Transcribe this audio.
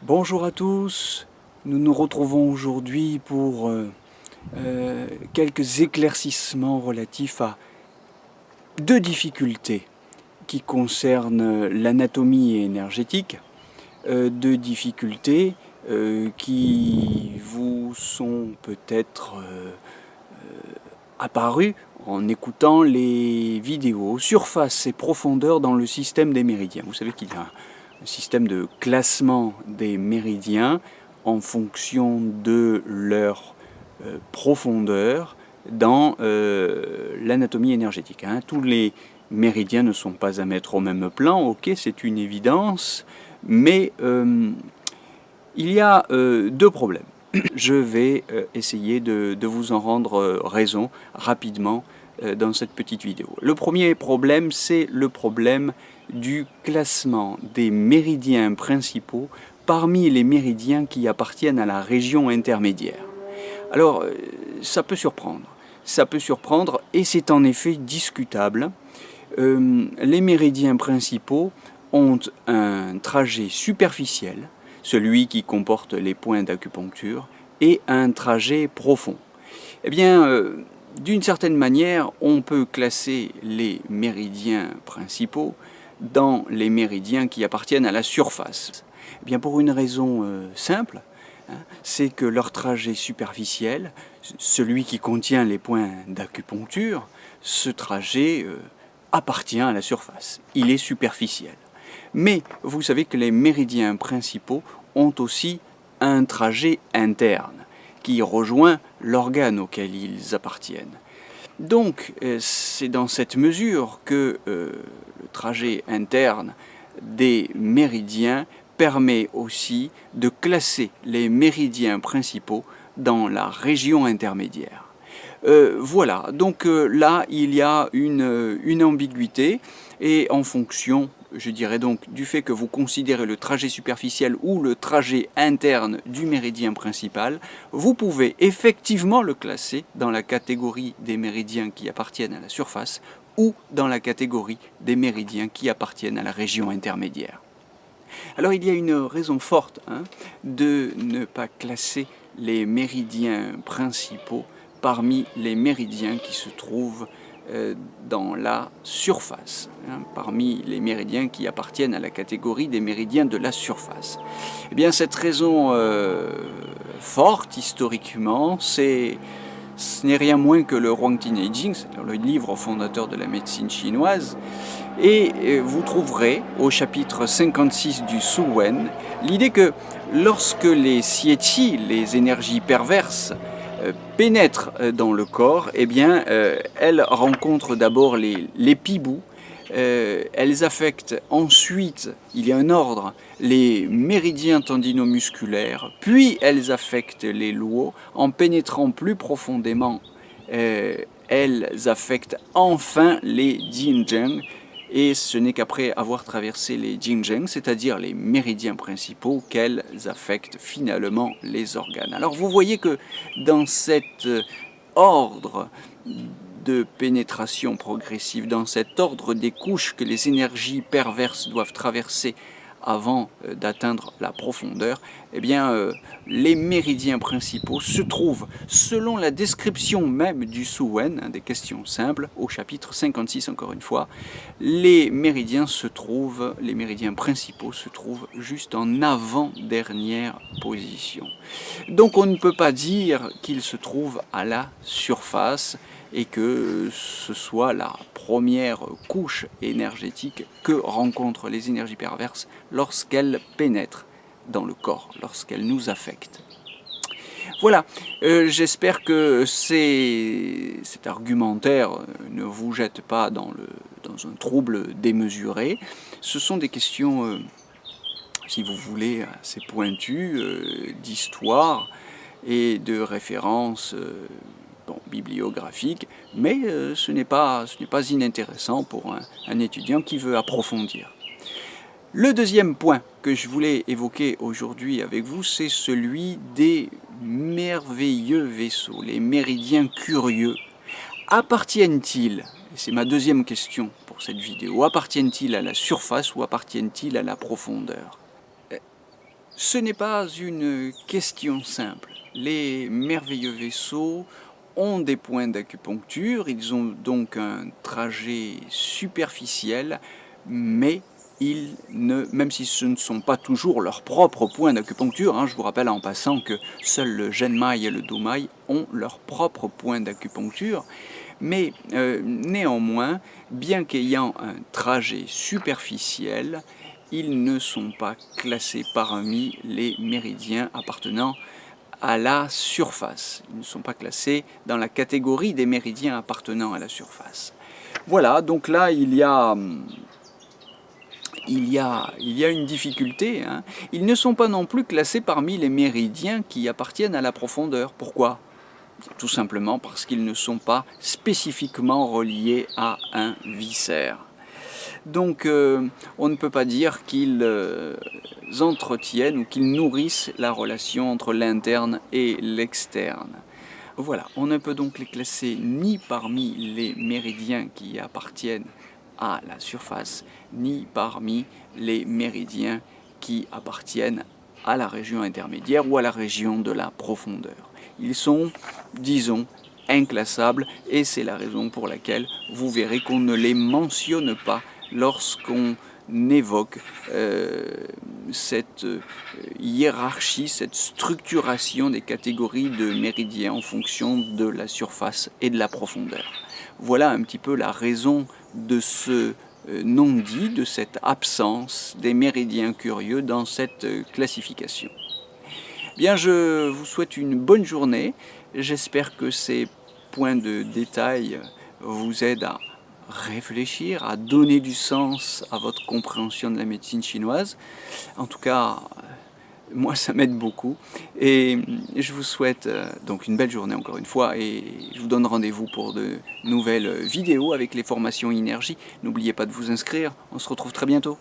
Bonjour à tous, nous nous retrouvons aujourd'hui pour quelques éclaircissements relatifs à deux difficultés qui concernent l'anatomie énergétique, deux difficultés qui vous sont peut-être apparues en écoutant les vidéos surface et profondeur dans le système des méridiens. Vous savez qu'il y a un système de classement des méridiens en fonction de leur profondeur dans l'anatomie énergétique. Tous les méridiens ne sont pas à mettre au même plan, ok, c'est une évidence, mais il y a deux problèmes. Je vais essayer de vous en rendre raison rapidement dans cette petite vidéo. Le premier problème, c'est le problème du classement des méridiens principaux parmi les méridiens qui appartiennent à la région intermédiaire. Alors, ça peut surprendre et c'est en effet discutable. Les méridiens principaux ont un trajet superficiel, celui qui comporte les points d'acupuncture, et un trajet profond. Eh bien, d'une certaine manière, on peut classer les méridiens principaux dans les méridiens qui appartiennent à la surface. Eh bien, pour une raison simple, c'est que leur trajet superficiel, celui qui contient les points d'acupuncture, ce trajet appartient à la surface, il est superficiel. Mais vous savez que les méridiens principaux ont aussi un trajet interne qui rejoint l'organe auquel ils appartiennent. Donc, c'est dans cette mesure que le trajet interne des méridiens permet aussi de classer les méridiens principaux dans la région intermédiaire. Voilà, donc là, il y a une ambiguïté, et en fonction, je dirais donc, du fait que vous considérez le trajet superficiel ou le trajet interne du méridien principal, vous pouvez effectivement le classer dans la catégorie des méridiens qui appartiennent à la surface ou dans la catégorie des méridiens qui appartiennent à la région intermédiaire. Alors il y a une raison forte de ne pas classer les méridiens principaux parmi les méridiens qui se trouvent dans la surface, parmi les méridiens qui appartiennent à la catégorie des méridiens de la surface. Eh bien, cette raison forte, historiquement, ce n'est rien moins que le Huangdi Neijing, c'est-à-dire le livre fondateur de la médecine chinoise, et vous trouverez au chapitre 56 du Su Wen l'idée que lorsque les xie-qi, les énergies perverses, pénètrent dans le corps, eh bien, elles rencontrent d'abord les pibous, elles affectent ensuite, il y a un ordre, les méridiens tendinomusculaires, puis elles affectent les luos, en pénétrant plus profondément, elles affectent enfin les jinzheng, et ce n'est qu'après avoir traversé les jinzheng, c'est-à-dire les méridiens principaux, qu'elles affectent finalement les organes. Alors vous voyez que dans cet ordre de pénétration progressive, dans cet ordre des couches que les énergies perverses doivent traverser avant d'atteindre la profondeur, eh bien, les méridiens principaux se trouvent, selon la description même du Su Wen, des questions simples, au chapitre 56 encore une fois, les méridiens principaux se trouvent juste en avant-dernière position. Donc on ne peut pas dire qu'ils se trouvent à la surface et que ce soit la première couche énergétique que rencontrent les énergies perverses lorsqu'elles pénètrent dans le corps, lorsqu'elles nous affectent. Voilà, j'espère que cet argumentaire ne vous jette pas dans un trouble démesuré. Ce sont des questions, si vous voulez, assez pointues, d'histoire et de références bibliographiques, mais ce n'est pas inintéressant pour un étudiant qui veut approfondir. Le deuxième point que je voulais évoquer aujourd'hui avec vous, c'est celui des merveilleux vaisseaux, les méridiens curieux. Appartiennent-ils, c'est ma deuxième question pour cette vidéo, appartiennent-ils à la surface ou appartiennent-ils à la profondeur? Ce n'est pas une question simple. Les merveilleux vaisseaux ont des points d'acupuncture, ils ont donc un trajet superficiel, mais même si ce ne sont pas toujours leurs propres points d'acupuncture, hein, je vous rappelle en passant que seuls le Genmai et le Domai ont leurs propres points d'acupuncture, mais néanmoins, bien qu'ayant un trajet superficiel, ils ne sont pas classés parmi les méridiens appartenant à la surface. Ils ne sont pas classés dans la catégorie des méridiens appartenant à la surface. Voilà, donc là il y a une difficulté. Hein. Ils ne sont pas non plus classés parmi les méridiens qui appartiennent à la profondeur. Pourquoi ? Tout simplement parce qu'ils ne sont pas spécifiquement reliés à un viscère. Donc on ne peut pas dire qu'ils entretiennent ou qu'ils nourrissent la relation entre l'interne et l'externe. Voilà, on ne peut donc les classer ni parmi les méridiens qui appartiennent à la surface, ni parmi les méridiens qui appartiennent à la région intermédiaire ou à la région de la profondeur. Ils sont, disons, inclassables et c'est la raison pour laquelle vous verrez qu'on ne les mentionne pas lorsqu'on évoque cette hiérarchie, cette structuration des catégories de méridiens en fonction de la surface et de la profondeur. Voilà un petit peu la raison de ce non-dit, de cette absence des méridiens curieux dans cette classification. Bien, je vous souhaite une bonne journée. J'espère que ces points de détail vous aident à réfléchir, à donner du sens à votre compréhension de la médecine chinoise. En tout cas, moi ça m'aide beaucoup. Et je vous souhaite donc une belle journée encore une fois et je vous donne rendez-vous pour de nouvelles vidéos avec les formations énergie. N'oubliez pas de vous inscrire, on se retrouve très bientôt.